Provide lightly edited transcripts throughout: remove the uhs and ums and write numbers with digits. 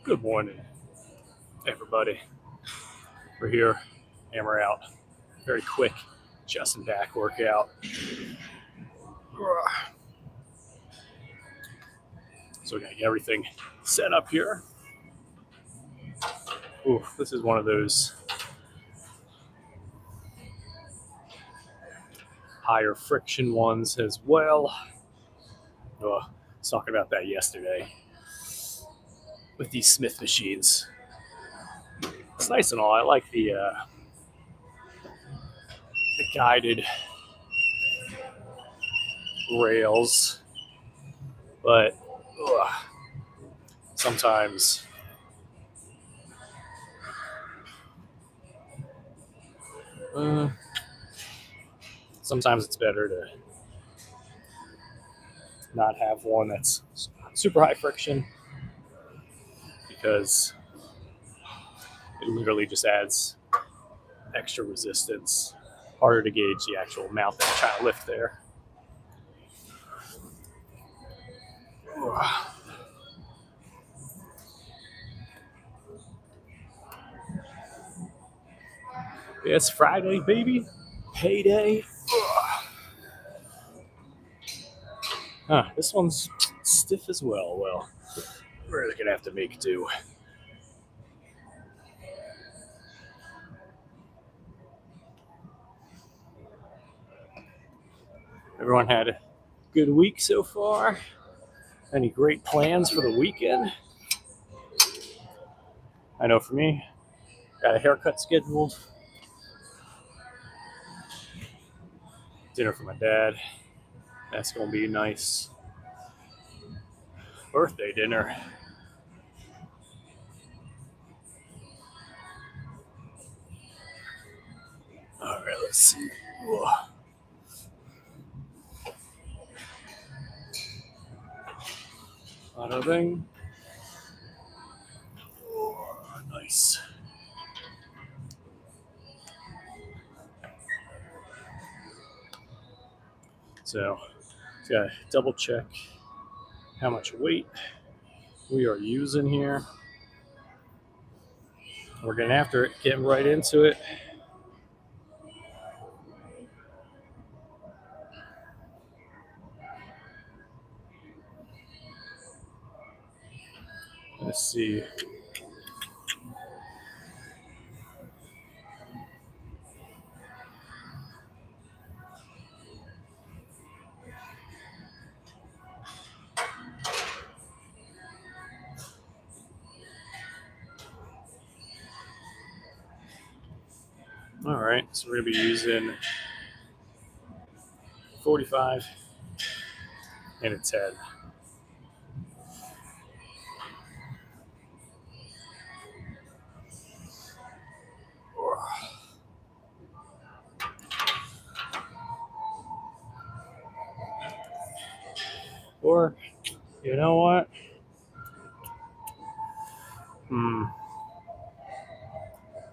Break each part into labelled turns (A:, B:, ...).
A: Good morning, everybody. We're here, hammer out. Very quick chest and back workout. So we're gonna get everything set up here. Ooh, this is one of those higher friction ones as well. Oh, I was talking about that yesterday with these Smith machines. It's nice and all. I like the guided rails, but sometimes uh, sometimes it's better to not have one that's super high friction because it literally just adds extra resistance, harder to gauge the actual amount that I'm trying to lift there. It's Friday, baby. Payday. This one's stiff as well. Well, we're gonna have to make do. Everyone had a good week so far. Any great plans for the weekend? I know for me, got a haircut scheduled. Dinner for my dad. That's gonna be nice. Birthday dinner. All right, let's see. Bada bing. Nice. So, gotta double check how much weight we are using here. We're getting after it, getting right into it. Let's see. All right, so we're gonna be using 45 and a 10. Or, you know what?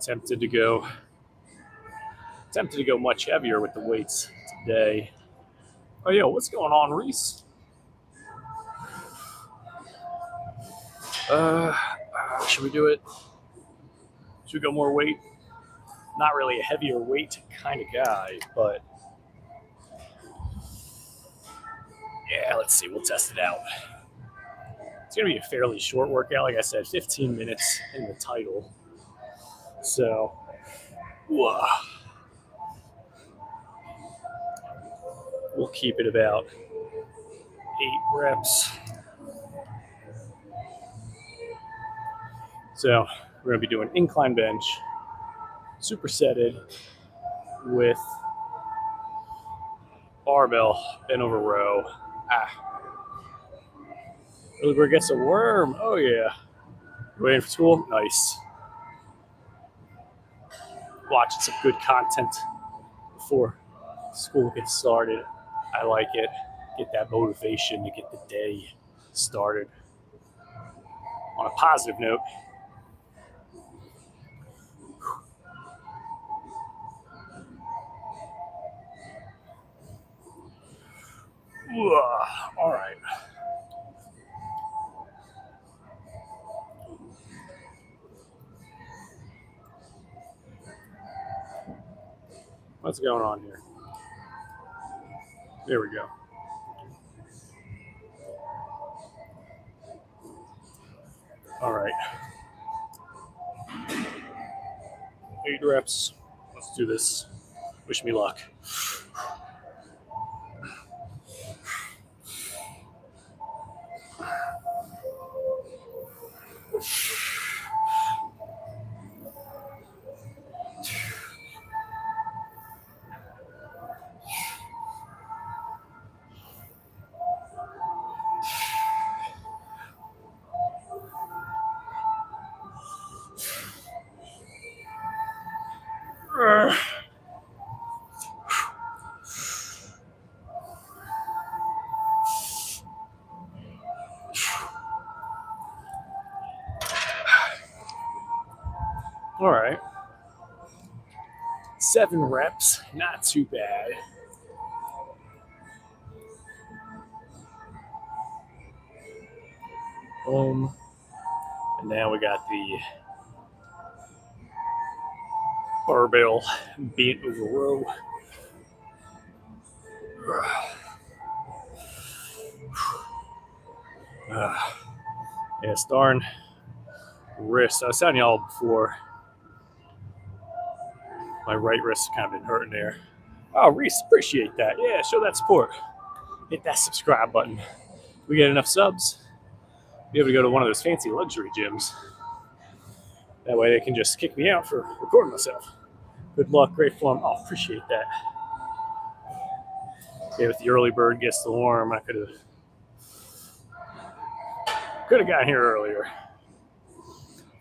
A: Tempted to go. Tempted to go much heavier with the weights today. Oh, yo, what's going on, Reese? Should we do it? Should we go more weight? Not really a heavier weight kind of guy, but yeah, let's see. We'll test it out. It's going to be a fairly short workout. Like I said, 15 minutes in the title. So, we'll keep it about 8 reps. So, we're going to be doing incline bench, supersetted with barbell bent over row. Really gets a worm. Oh, yeah. Waiting for school? Nice. Watching some good content before school gets started. I like it. Get that motivation to get the day started on a positive note. All right. What's going on here? There we go. All right. 8 reps. Let's do this. Wish me luck. All right. 7 reps. Not too bad. And now we got the barbell bent over row. Yeah, it's darn wrist. I was telling y'all before, my right wrist has kind of been hurting there. Oh, Reese, appreciate that. Yeah, show that support. Hit that subscribe button. We get enough subs, be able to go to one of those fancy luxury gyms. That way they can just kick me out for recording myself. Good luck, great form. Oh, appreciate that. Yeah, if the early bird gets the worm, I could have gotten here earlier.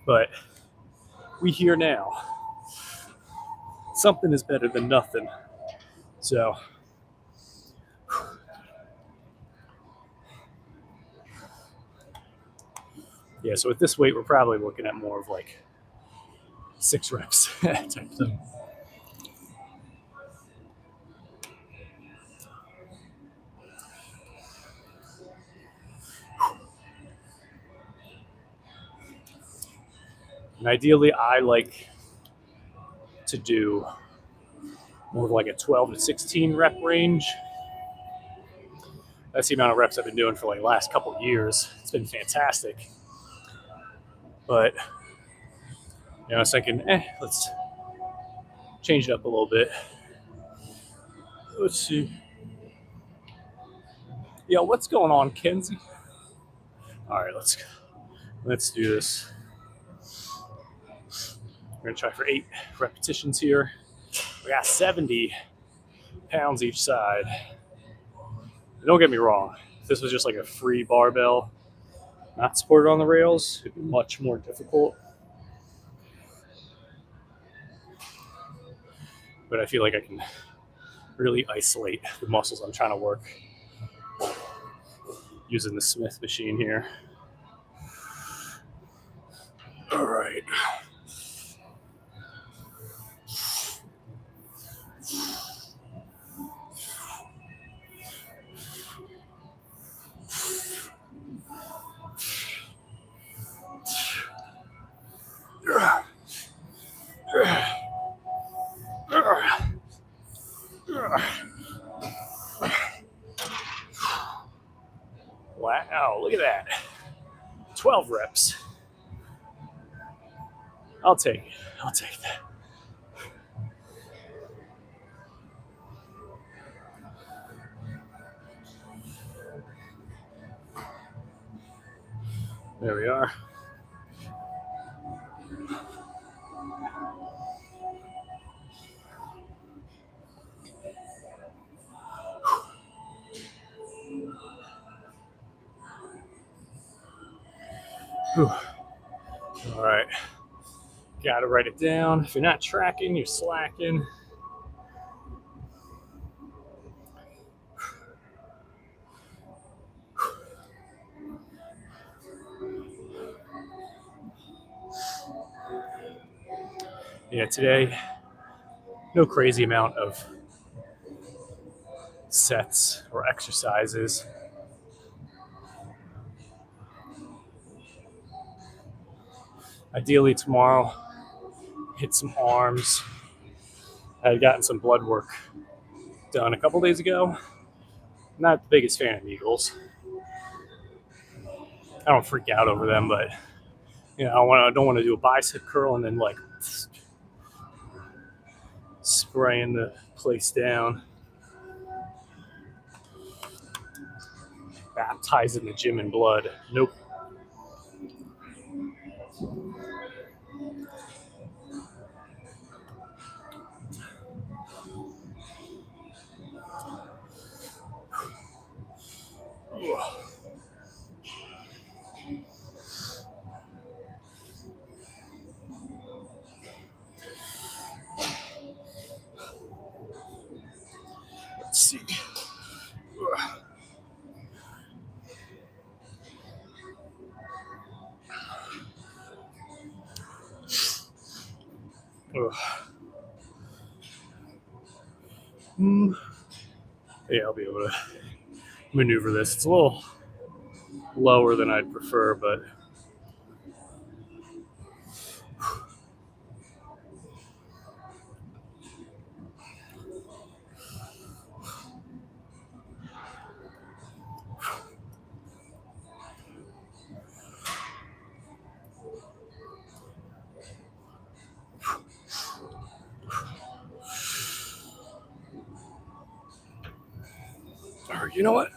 A: But we here now. Something is better than nothing. So yeah, so at this weight, we're probably looking at more of like 6 reps type thing. And ideally, I like to do more of like a 12 to 16 rep range. That's the amount of reps I've been doing for like the last couple of years. It's been fantastic. But, I was thinking, let's change it up a little bit. Let's see. Yo, what's going on, Kenzie? All right, let's do this. We're gonna try for 8 repetitions here. We got 70 pounds each side. And don't get me wrong, if this was just like a free barbell, not supported on the rails, it'd be much more difficult. But I feel like I can really isolate the muscles I'm trying to work using the Smith machine here. All right. Wow, look at that. 12 reps. I'll take it. I'll take that. There we are. Whew. All right. Got to write it down. If you're not tracking, you're slacking. Yeah, today, no crazy amount of sets or exercises. Ideally tomorrow, hit some arms. I had gotten some blood work done a couple days ago. Not the biggest fan of needles. I don't freak out over them, but I don't want to do a bicep curl and then like spraying the place down, baptizing the gym in blood. Nope. Let's see. Yeah, I'll be able to maneuver this. It's a little lower than I'd prefer, but you know what?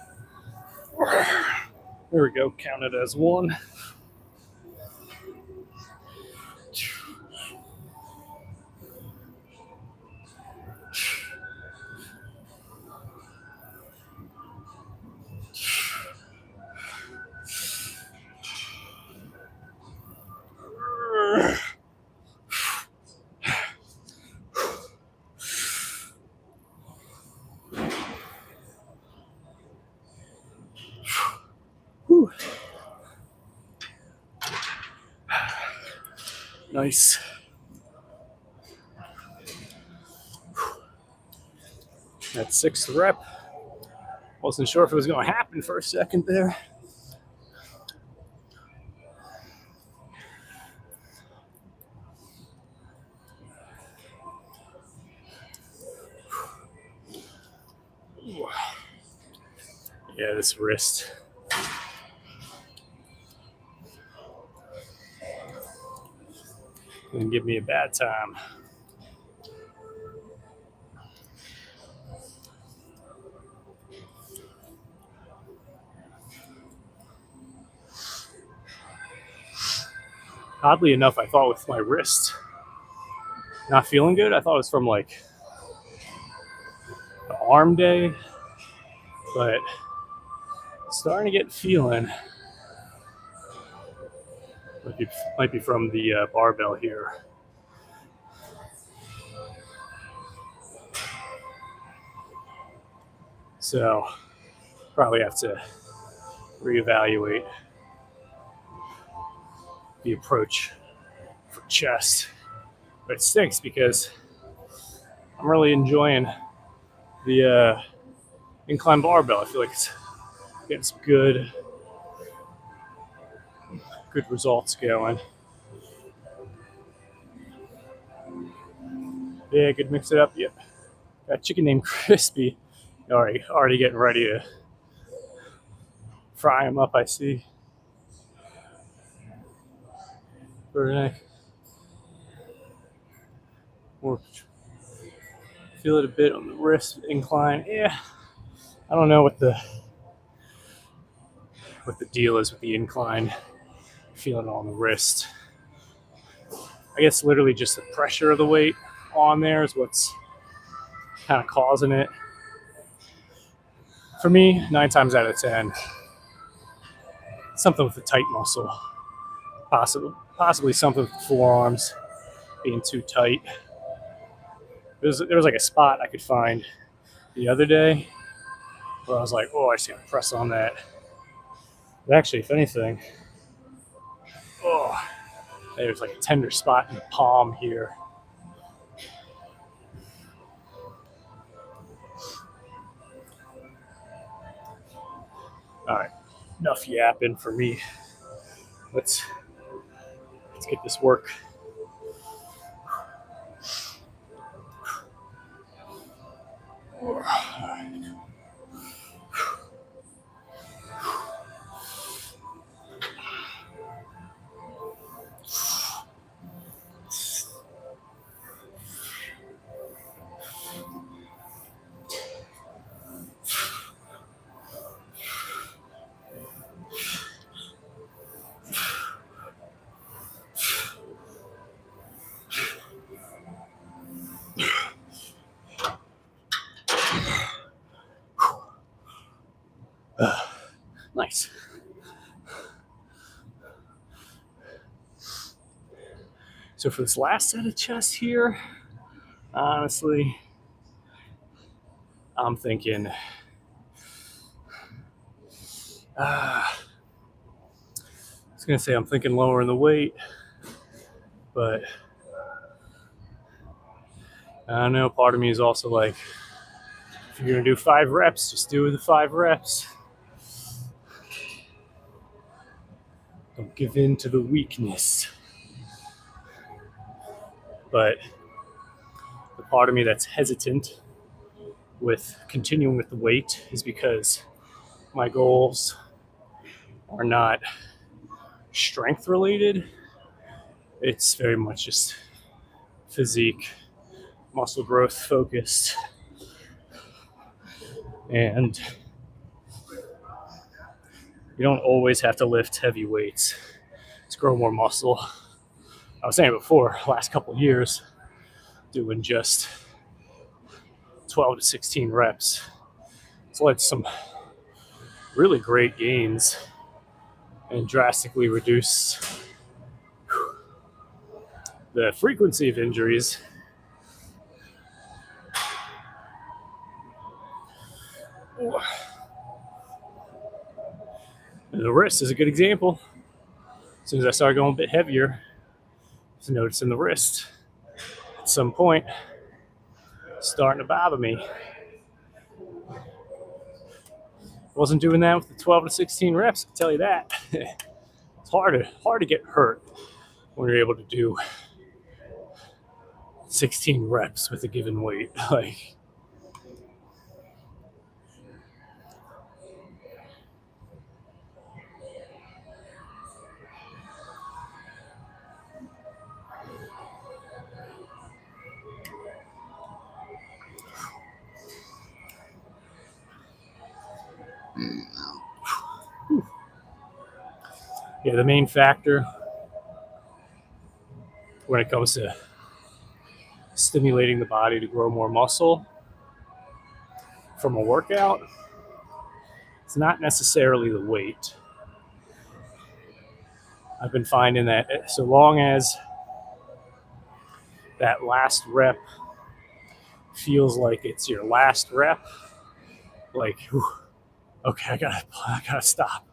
A: There we go. Count it as one. Whew. Nice. That sixth rep. Wasn't sure if it was going to happen for a second there. Yeah, this wrist. Gonna give me a bad time. Oddly enough, I thought with my wrist not feeling good, I thought it was from like the arm day, but starting to get feeling. Might be from the barbell here. So probably have to reevaluate the approach for chest. But it stinks because I'm really enjoying the incline barbell. I feel like it's getting some good results going. Yeah, could mix it up. Yep. Got chicken named Crispy. Already getting ready to fry him up, I see. Very nice. More feel it a bit on the wrist incline. Yeah. I don't know what the deal is with the incline. Feeling it on the wrist. I guess literally just the pressure of the weight on there is what's kind of causing it. For me, 9 times out of 10, something with the tight muscle. Possibly something with the forearms being too tight. There was like a spot I could find the other day where I was like, oh, I just gotta press on that. But actually, if anything, there's like a tender spot in the palm here. All right, enough yapping for me. Let's get this work. Nice. So for this last set of chest here, honestly, I'm thinking I was gonna say I'm thinking lowering the weight, but I don't know. Part of me is also like, if you're gonna do 5 reps, just do the 5 reps. Don't give in to the weakness. But the part of me that's hesitant with continuing with the weight is because my goals are not strength related. It's very much just physique, muscle growth focused. And you don't always have to lift heavy weights to grow more muscle. I was saying before, last couple of years, doing just 12 to 16 reps. It's led to some really great gains and drastically reduce the frequency of injuries. And the wrist is a good example. As soon as I started going a bit heavier, I was noticing the wrist at some point starting to bother me. Wasn't doing that with the 12 to 16 reps, I can tell you that. It's hard to get hurt when you're able to do 16 reps with a given weight. Like, yeah, the main factor when it comes to stimulating the body to grow more muscle from a workout, it's not necessarily the weight. I've been finding that so long as that last rep feels like it's your last rep, like, whew, okay, I gotta stop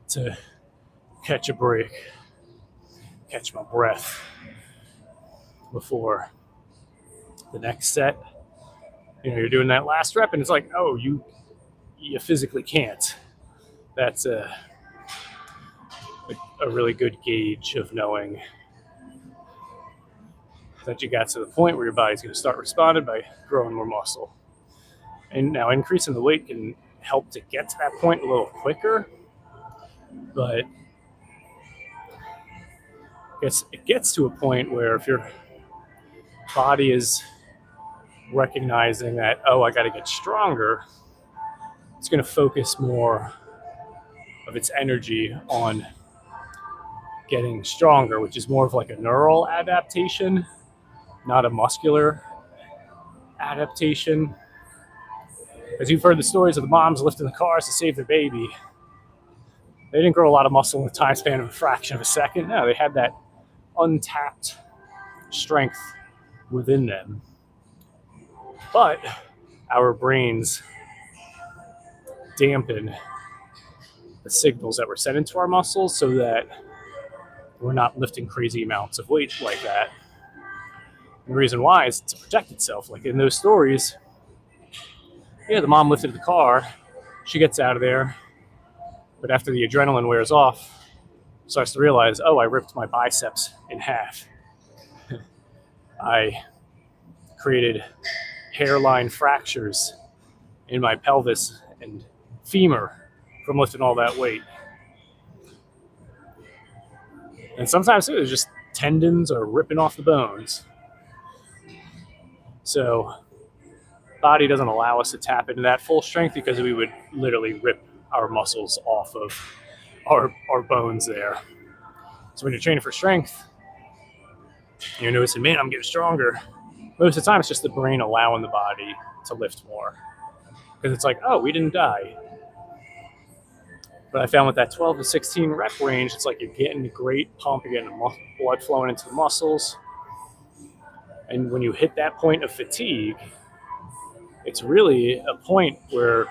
A: to catch a break, catch my breath before the next set. You know, you're doing that last rep, and it's like, oh, you physically can't. That's a really good gauge of knowing that you got to the point where your body's going to start responding by growing more muscle. And now increasing the weight can help to get to that point a little quicker, but it gets to a point where if your body is recognizing that, oh, I got to get stronger, it's going to focus more of its energy on getting stronger, which is more of like a neural adaptation, not a muscular adaptation. As you've heard the stories of the moms lifting the cars to save their baby, they didn't grow a lot of muscle in the time span of a fraction of a second. No, they had that untapped strength within them. But our brains dampen the signals that we're sent into our muscles so that we're not lifting crazy amounts of weight like that. And the reason why is to protect itself. Like in those stories, yeah, the mom lifted the car, she gets out of there, but after the adrenaline wears off, starts to realize, oh, I ripped my biceps in half. I created hairline fractures in my pelvis and femur from lifting all that weight. And sometimes it was just tendons or ripping off the bones. So body doesn't allow us to tap into that full strength because we would literally rip our muscles off of our bones there. So when you're training for strength, you're noticing, man, I'm getting stronger. Most of the time, it's just the brain allowing the body to lift more. Because it's like, oh, we didn't die. But I found with that 12 to 16 rep range, it's like you're getting a great pump, you're getting blood flowing into the muscles. And when you hit that point of fatigue, it's really a point where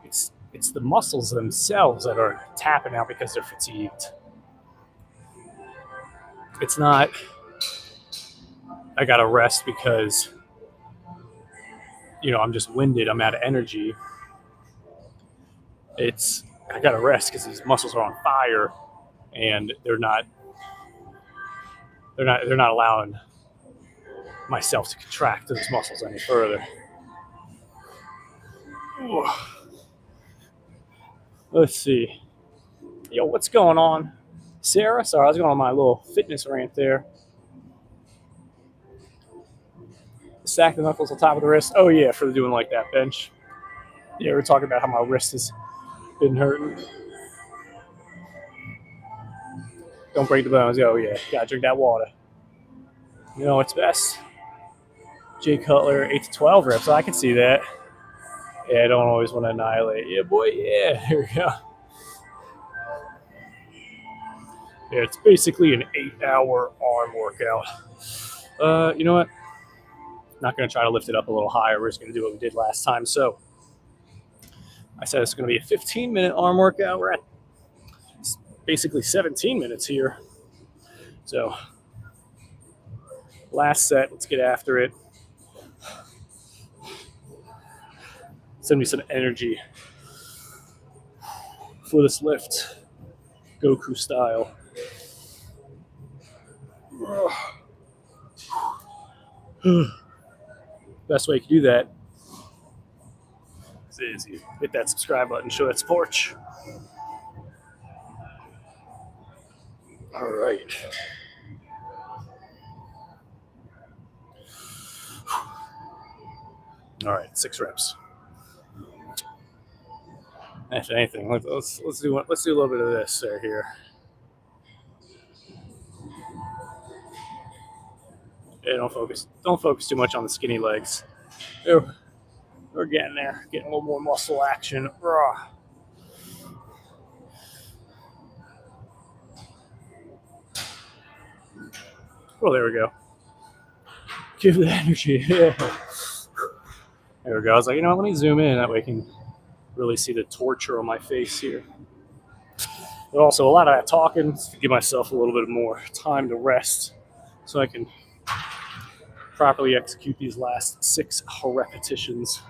A: it's the muscles themselves that are tapping out because they're fatigued. It's not, I gotta rest because, I'm just winded, I'm out of energy. It's, I gotta rest because these muscles are on fire and they're not allowing myself to contract those muscles any further. Let's see. Yo, what's going on? Sarah? Sorry, I was going on my little fitness rant there. Stack the knuckles on top of the wrist. Oh, yeah, for doing like that bench. Yeah, we're talking about how my wrist has been hurting. Don't break the bones. Oh, yeah, gotta drink that water. You know what's best? Jay Cutler, 8 to 12 reps. I can see that. Yeah, I don't always want to annihilate. Yeah, boy, yeah, here we go. Yeah, it's basically an 8-hour arm workout. You know what? Not going to try to lift it up a little higher. We're just going to do what we did last time. So I said it's going to be a 15-minute arm workout. We're at basically 17 minutes here. So last set, let's get after it. Send me some energy for this lift, Goku style. Best way to do that is you hit that subscribe button, show that support. All right. All right, 6 reps. If anything, let's do a little bit of this right here. Yeah, don't focus too much on the skinny legs. We're getting there, getting a little more muscle action. Well, there we go. Give the energy. Yeah. There we go. I was like, let me zoom in. That way I can really see the torture on my face here. But also a lot of that talking to give myself a little bit more time to rest so I can properly execute these last 6 repetitions.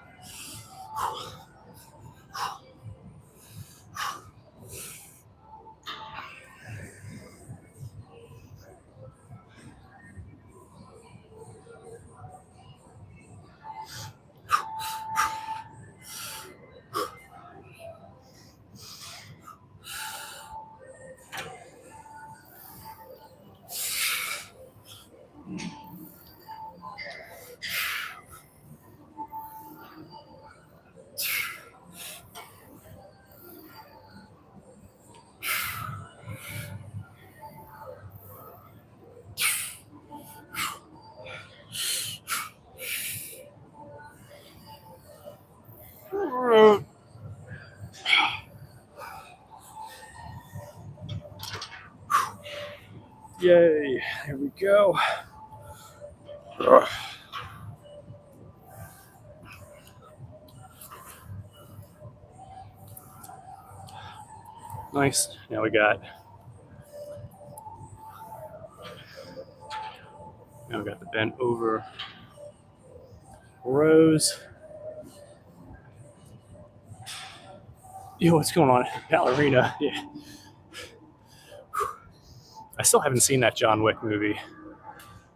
A: Yay, here we go. Nice. Now we got the bent over rows. Yo, what's going on? Ballerina. Yeah. I still haven't seen that John Wick movie.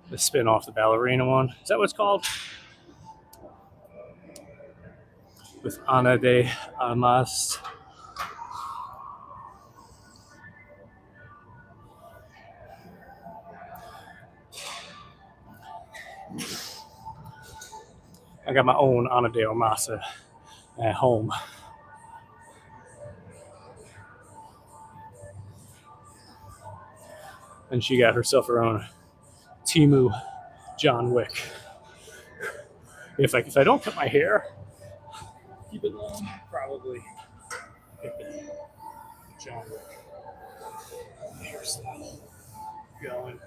A: The spin-off, the ballerina one. Is that what it's called? with Ana de Armas. I got my own Ana de Armas at home. And she got herself her own Timu John Wick. If I don't cut my hair, keep it long, probably pick the John Wick hairstyle going.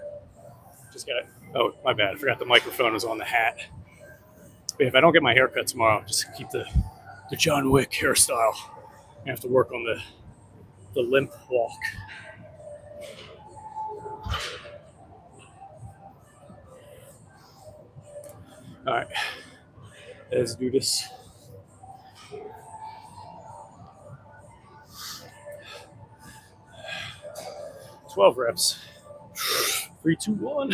A: Just got it. Oh, my bad. I forgot the microphone was on the hat. But if I don't get my hair cut tomorrow, just keep the John Wick hairstyle. I have to work on the limp walk. All right, let's do this. 12 reps. 3, 2, 1.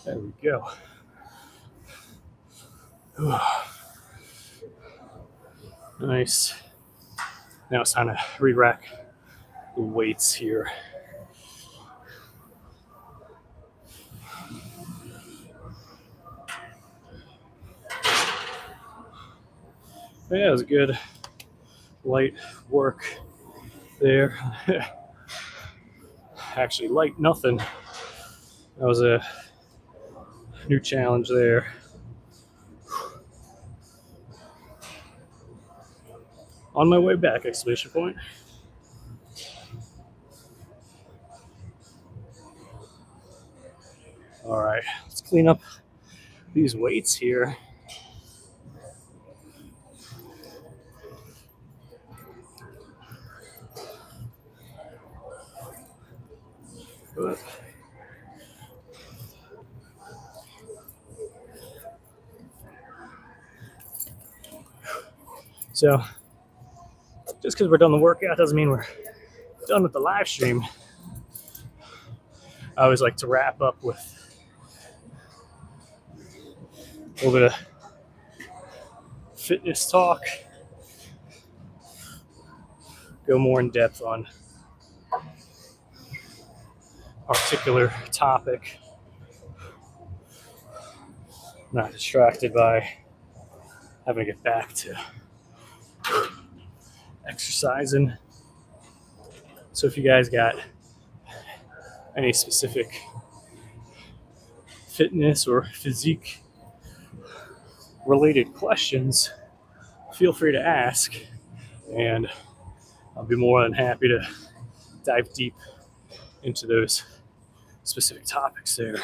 A: There we go. Nice. Now it's time to re-rack the weights here. Yeah, it was good light work there. Actually, light nothing. That was a new challenge there. On my way back, exclamation point. All right, let's clean up these weights here. So, just because we're done the workout doesn't mean we're done with the live stream. I always like to wrap up with a little bit of fitness talk, go more in depth on a particular topic, not distracted by having to get back to exercising. So if you guys got any specific fitness or physique related questions, feel free to ask, and I'll be more than happy to dive deep into those specific topics there.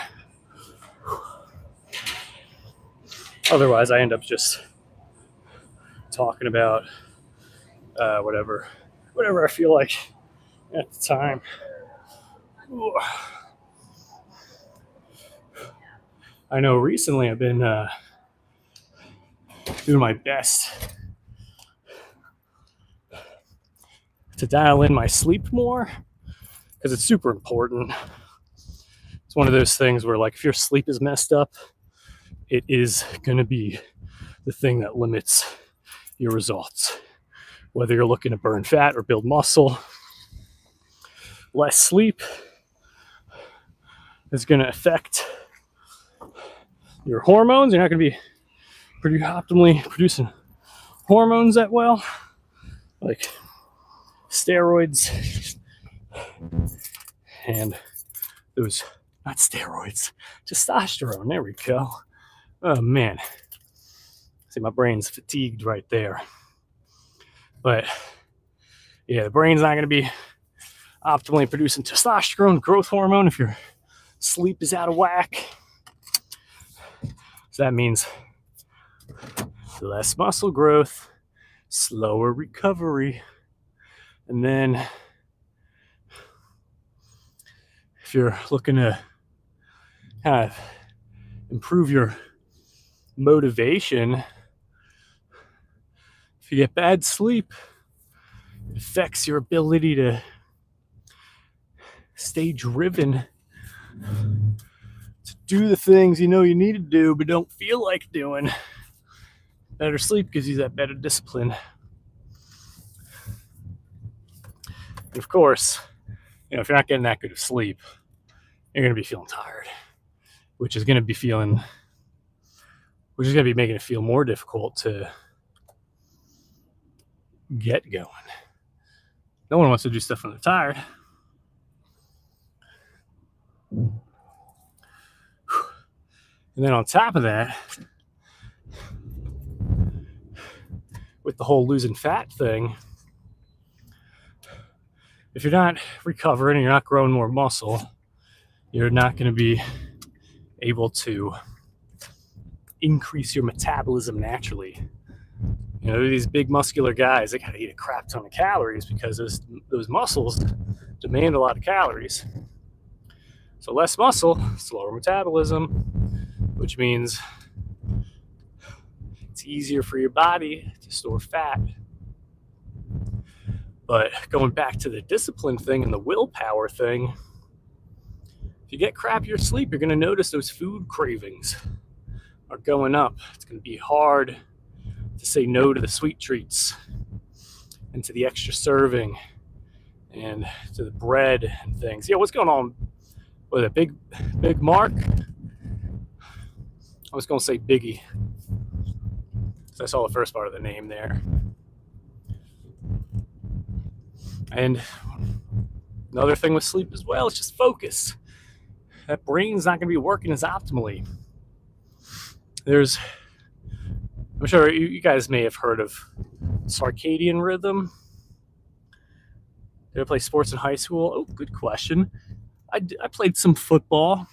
A: Otherwise, I end up just talking about whatever I feel like at the time. Ooh. I know recently I've been doing my best to dial in my sleep more, because it's super important. It's one of those things where, like, if your sleep is messed up, it is going to be the thing that limits your results. Whether you're looking to burn fat or build muscle, less sleep is going to affect your hormones. You're not going to be optimally producing hormones that well, like steroids and those, not steroids, testosterone. There we go. Oh man, see, my brain's fatigued right there. But yeah, the brain's not going to be optimally producing testosterone, growth hormone, if your sleep is out of whack. So that means less muscle growth, slower recovery, and then if you're looking to kind of improve your motivation, if you get bad sleep, it affects your ability to stay driven to do the things you know you need to do but don't feel like doing. Better sleep gives you that better discipline. And of course, if you're not getting that good of sleep, you're going to be feeling tired, which is going to be making it feel more difficult to get going. No one wants to do stuff when they're tired. And then on top of that, with the whole losing fat thing, if you're not recovering and you're not growing more muscle, you're not going to be able to increase your metabolism naturally. These big muscular guys, they got to eat a crap ton of calories because those muscles demand a lot of calories. So less muscle, slower metabolism, which means it's easier for your body to store fat. But going back to the discipline thing and the willpower thing, if you get crappier sleep, you're going to notice those food cravings are going up. It's going to be hard to say no to the sweet treats and to the extra serving and to the bread and things. Yeah, what's going on with a big Mark? I was going to say Biggie. So I saw the first part of the name there. And another thing with sleep as well is just focus. That brain's not going to be working as optimally. I'm sure you guys may have heard of circadian rhythm. Did I play sports in high school? Oh, good question. I played some football.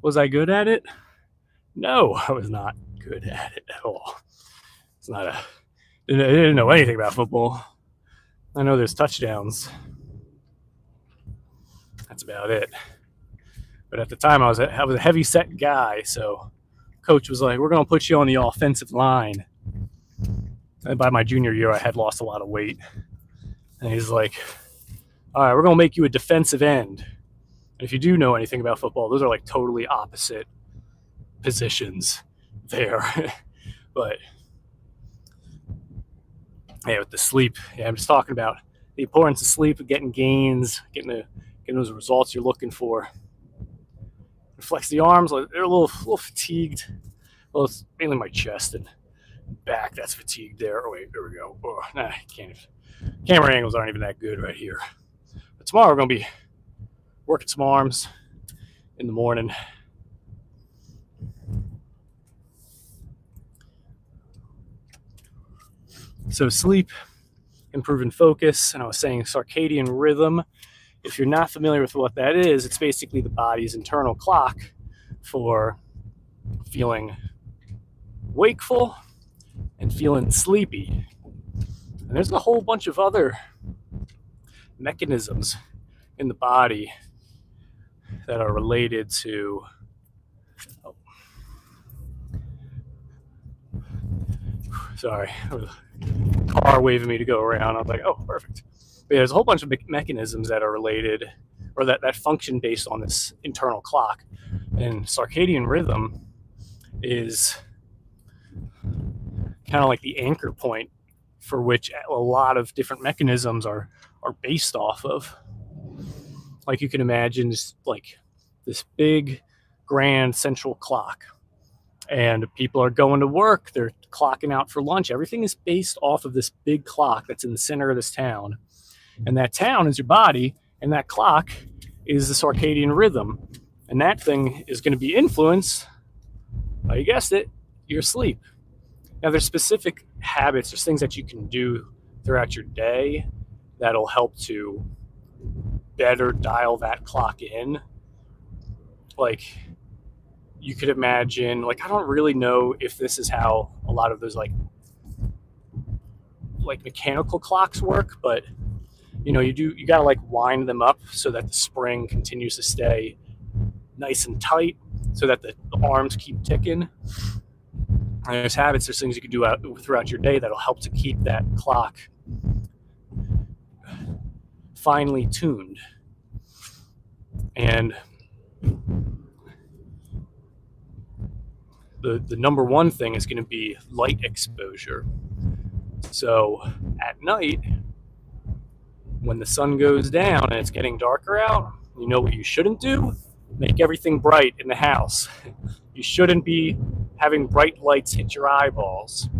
A: Was I good at it? No, I was not good at it at all. I didn't know anything about football. I know there's touchdowns. That's about it. But at the time, I was a heavy set guy, so coach was like, "We're going to put you on the offensive line." And by my junior year, I had lost a lot of weight. And he's like, "All right, we're going to make you a defensive end." And if you do know anything about football, those are like totally opposite positions there. But yeah, with the sleep, I'm just talking about the importance of sleep, getting gains, getting those results you're looking for. Flex the arms, they're a little fatigued. Well, it's mainly my chest and back that's fatigued there. Oh wait, there we go. Oh, nah, camera angles aren't even that good right here. But tomorrow we're gonna be working some arms in the morning. So sleep, improving focus, and I was saying circadian rhythm. If you're not familiar with what that is, it's basically the body's internal clock for feeling wakeful and feeling sleepy. And there's a whole bunch of other mechanisms in the body that are related to sorry, car waving me to go around. I was like, oh, perfect. But there's a whole bunch of mechanisms that are related or that function based on this internal clock. And circadian rhythm is kind of like the anchor point for which a lot of different mechanisms are based off of. Like you can imagine just like this big grand central clock, and people are going to work, they're clocking out for lunch. Everything is based off of this big clock that's in the center of this town. And that town is your body, and that clock is the circadian rhythm. And that thing is going to be influenced, you guessed it, your sleep. Now, there's specific habits, there's things that you can do throughout your day that'll help to better dial that clock in. Like, you could imagine, like, I don't really know if this is how a lot of those like mechanical clocks work, but you got to like wind them up so that the spring continues to stay nice and tight, so that the arms keep ticking. And there's habits, there's things you can do throughout your day that'll help to keep that clock finely tuned. And the number one thing is going to be light exposure. So at night, when the sun goes down and it's getting darker out, you know what you shouldn't do? Make everything bright in the house. You shouldn't be having bright lights hit your eyeballs.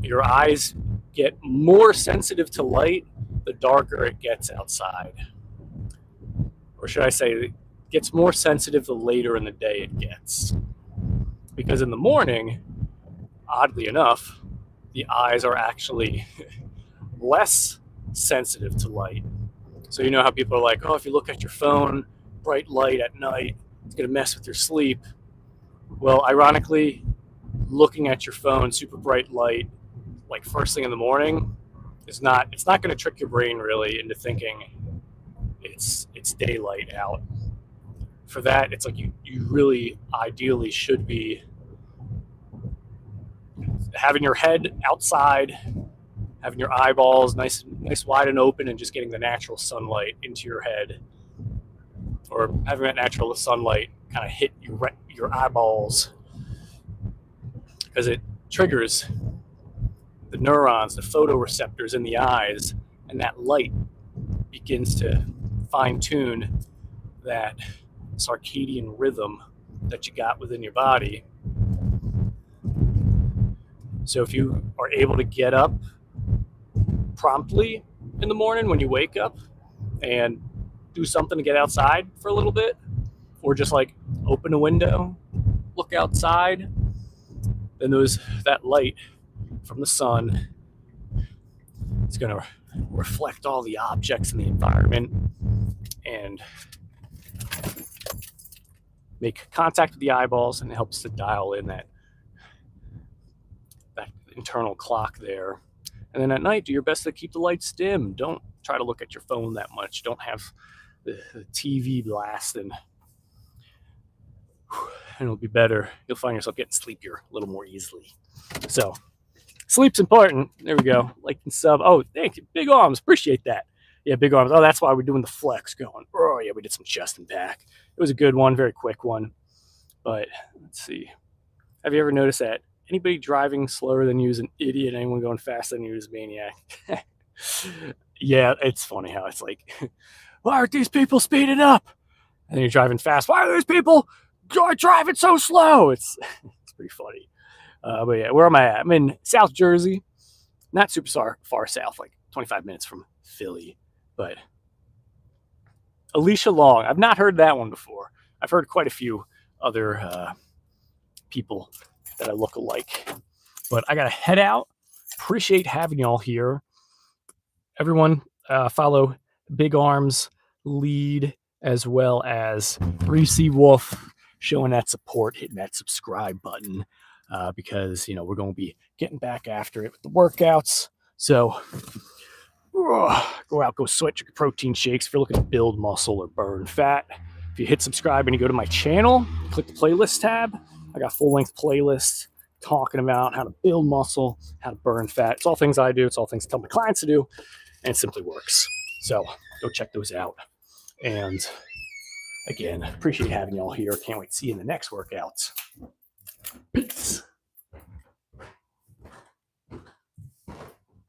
A: Your eyes get more sensitive to light the darker it gets outside. Or should I say, it gets more sensitive the later in the day it gets. Because in the morning, oddly enough, the eyes are actually less sensitive to light. So you know how people are like, oh, if you look at your phone, bright light at night, it's going to mess with your sleep. Well, ironically, looking at your phone, super bright light, like first thing in the morning, it's not going to trick your brain really into thinking it's daylight out. For that, it's like you really ideally should be having your head outside, having your eyeballs nice wide and open, and just getting the natural sunlight into your head, or having that natural sunlight kind of hit your eyeballs, because it triggers the neurons, the photoreceptors in the eyes, and that light begins to fine-tune that circadian rhythm that you got within your body. So if you are able to get up promptly in the morning when you wake up and do something to get outside for a little bit, or just like open a window, look outside, then that light from the sun is going to reflect all the objects in the environment and make contact with the eyeballs, and it helps to dial in that internal clock there. And then at night, do your best to keep the lights dim. Don't try to look at your phone that much. Don't have the TV blasting. And it'll be better. You'll find yourself getting sleepier a little more easily. So, sleep's important. There we go. Like and sub. Oh, thank you. Big arms. Appreciate that. Yeah, big arms. Oh, that's why we're doing the flex going. Oh, yeah, we did some chest and back. It was a good one, very quick one. But let's see. Have you ever noticed that anybody driving slower than you is an idiot? Anyone going faster than you is a maniac? Yeah, it's funny how it's like, why aren't these people speeding up? And then you're driving fast. Why are these people driving so slow? It's pretty funny. But yeah, where am I at? I'm in South Jersey. Not super far south, like 25 minutes from Philly. But Alicia Long. I've not heard that one before. I've heard quite a few other people that I look alike. But I got to head out. Appreciate having y'all here. Everyone follow Big Arms Lead, as well as Reese Wolf, showing that support, hitting that subscribe button, because, we're going to be getting back after it with the workouts. So go out, go sweat your protein shakes if you're looking to build muscle or burn fat. If you hit subscribe and you go to my channel, click the playlist tab. I got full-length playlists talking about how to build muscle, how to burn fat. It's all things I do. It's all things I tell my clients to do, and it simply works. So go check those out. And again, appreciate having y'all here. Can't wait to see you in the next workouts. Peace.